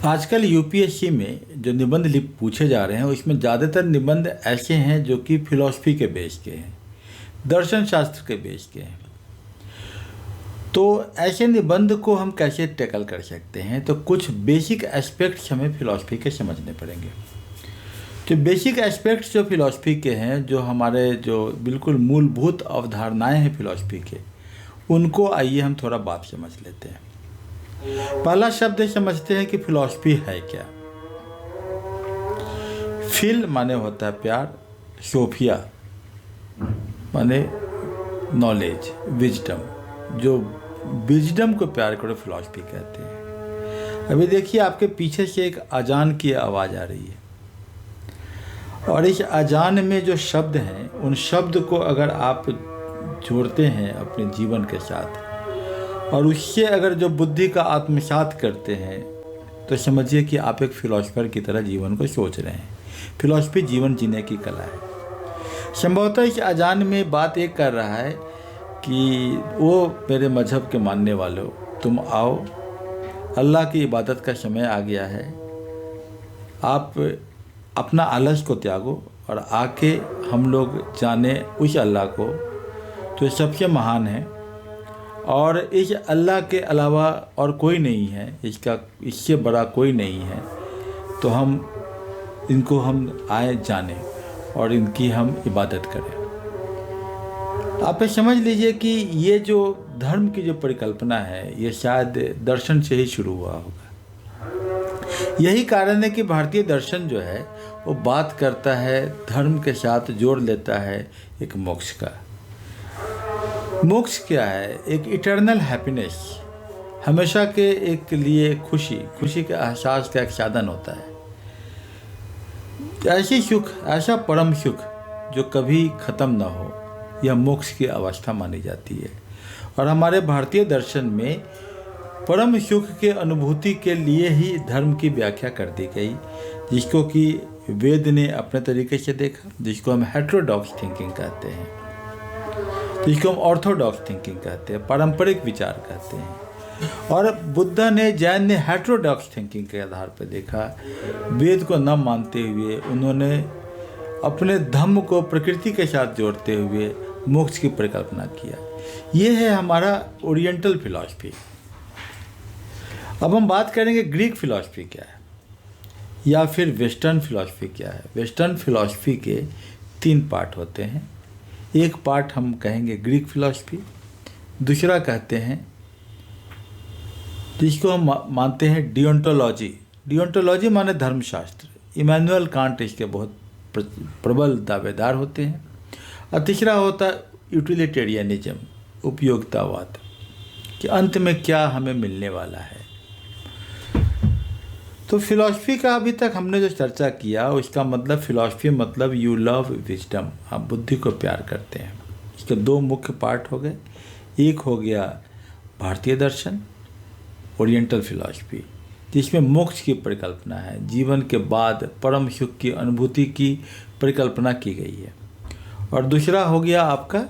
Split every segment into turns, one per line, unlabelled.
आजकल यूपीएससी में जो निबंध पूछे जा रहे हैं उसमें ज़्यादातर निबंध ऐसे हैं जो कि फिलॉसफी के बेस के हैं, दर्शन शास्त्र के बेस के हैं। तो ऐसे निबंध को हम कैसे टैकल कर सकते हैं? तो कुछ बेसिक एस्पेक्ट्स हमें फिलॉसफी के समझने पड़ेंगे। तो बेसिक एस्पेक्ट्स जो फिलॉसफी के हैं, जो हमारे जो बिल्कुल मूलभूत अवधारणाएं हैं फिलॉसफी के, उनको आइए हम थोड़ा बात समझ लेते हैं। पहला शब्द समझते हैं कि फिलॉसफी है क्या। फिल माने होता है प्यार, सोफिया माने नॉलेज, विजडम। जो विजडम को प्यार करो फिलॉसफी कहते हैं। अभी देखिए आपके पीछे से एक अजान की आवाज़ आ रही है, और इस अजान में जो शब्द हैं उन शब्द को अगर आप जोड़ते हैं अपने जीवन के साथ और उससे अगर जो बुद्धि का आत्मसात करते हैं तो समझिए कि आप एक फिलॉसफर की तरह जीवन को सोच रहे हैं। फिलॉसफी जीवन जीने की कला है। संभवतः इस अजान में बात एक कर रहा है कि वो मेरे मजहब के मानने वालों, तुम आओ, अल्लाह की इबादत का समय आ गया है। आप अपना आलस को त्यागो और आके हम लोग जाने उस अल्लाह को जो सबसे महान है, और इस अल्लाह के अलावा और कोई नहीं है, इससे बड़ा कोई नहीं है। तो इनको हम आए जाने और इनकी हम इबादत करें। आप समझ लीजिए कि ये जो धर्म की जो परिकल्पना है ये शायद दर्शन से ही शुरू हुआ होगा। यही कारण है कि भारतीय दर्शन जो है वो बात करता है, धर्म के साथ जोड़ लेता है एक मोक्ष का। मोक्ष क्या है? एक इटर्नल हैप्पीनेस, हमेशा के एक लिए खुशी के एहसास का एक साधन होता है। ऐसी सुख, ऐसा परम सुख जो कभी ख़त्म ना हो, यह मोक्ष की अवस्था मानी जाती है। और हमारे भारतीय दर्शन में परम सुख के अनुभूति के लिए ही धर्म की व्याख्या कर दी गई, जिसको कि वेद ने अपने तरीके से देखा, जिसको हम हेटेरोडॉक्स थिंकिंग कहते हैं, जिसको हम ऑर्थोडॉक्स थिंकिंग कहते हैं, पारंपरिक विचार कहते हैं। और बुद्धा ने, जैन ने हेटेरोडॉक्स थिंकिंग के आधार पर देखा। वेद को न मानते हुए उन्होंने अपने धम्म को प्रकृति के साथ जोड़ते हुए मोक्ष की परिकल्पना किया। ये है हमारा ओरिएंटल फिलॉसफी। अब हम बात करेंगे ग्रीक फिलॉसफी क्या है या फिर वेस्टर्न फिलॉसफी क्या है। वेस्टर्न फिलॉसफी के 3 पार्ट होते हैं। एक पार्ट हम कहेंगे ग्रीक फिलॉसफी, दूसरा कहते हैं जिसको हम मानते हैं डियोंटोलॉजी। डियोंटोलॉजी माने धर्मशास्त्र। इमैनुअल कांट इसके बहुत प्रबल दावेदार होते हैं। और तीसरा होता है यूटिलिटेरियनिज्म, उपयोगितावाद, कि अंत में क्या हमें मिलने वाला है। तो फिलॉसफी का अभी तक हमने जो चर्चा किया उसका मतलब, फिलॉसफी मतलब यू लव विजडम, आप बुद्धि को प्यार करते हैं। इसके 2 मुख्य पार्ट हो गए। एक हो गया भारतीय दर्शन, ओरिएंटल फिलॉसफी, जिसमें मोक्ष की परिकल्पना है, जीवन के बाद परम सुख की अनुभूति की परिकल्पना की गई है। और दूसरा हो गया आपका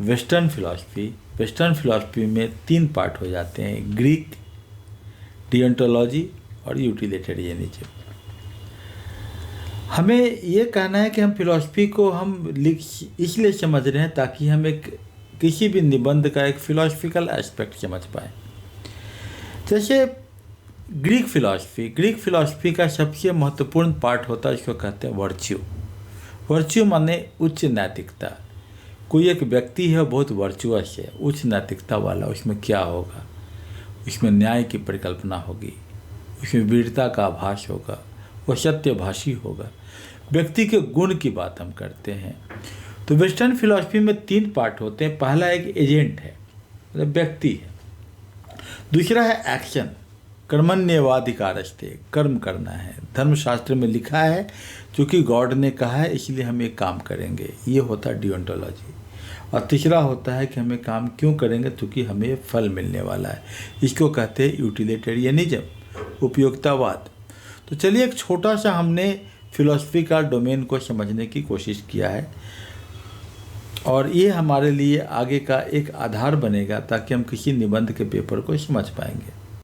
वेस्टर्न फिलॉसफी। वेस्टर्न फिलॉसफी में 3 पार्ट हो जाते हैं, ग्रीक, डियोंटोलॉजी और यूटिलिटेरियनिज्म। हमें ये कहना है कि हम फिलॉसफी को हम इसलिए समझ रहे हैं ताकि हम किसी भी निबंध का एक फिलॉसफिकल एस्पेक्ट समझ पाएँ। जैसे ग्रीक फिलॉसफी का सबसे महत्वपूर्ण पार्ट होता है, इसको कहते हैं वर्च्यू। वर्च्यू माने उच्च नैतिकता। कोई एक व्यक्ति है बहुत वर्चुअस है, उच्च नैतिकता वाला, उसमें क्या होगा? उसमें न्याय की परिकल्पना होगी, उसमें वीरता का आभास होगा, वो सत्यभाषी होगा। व्यक्ति के गुण की बात हम करते हैं। तो वेस्टर्न फिलॉसफी में 3 पार्ट होते हैं। पहला एक एजेंट है, मतलब व्यक्ति है। दूसरा है एक्शन, कर्मण्येवाधिकारस्ते, कर्म करना है। धर्मशास्त्र में लिखा है, क्योंकि गॉड ने कहा है इसलिए हम ये काम करेंगे, ये होता है डियोंटोलॉजी। और तीसरा होता है कि हमें काम क्यों करेंगे, क्योंकि हमें फल मिलने वाला है, इसको कहते हैं यूटिलिटेरियनिज्म, उपयोगितावाद। तो चलिए एक छोटा सा हमने फिलॉसफी का डोमेन को समझने की कोशिश किया है, और ये हमारे लिए आगे का एक आधार बनेगा ताकि हम किसी निबंध के पेपर को समझ पाएंगे।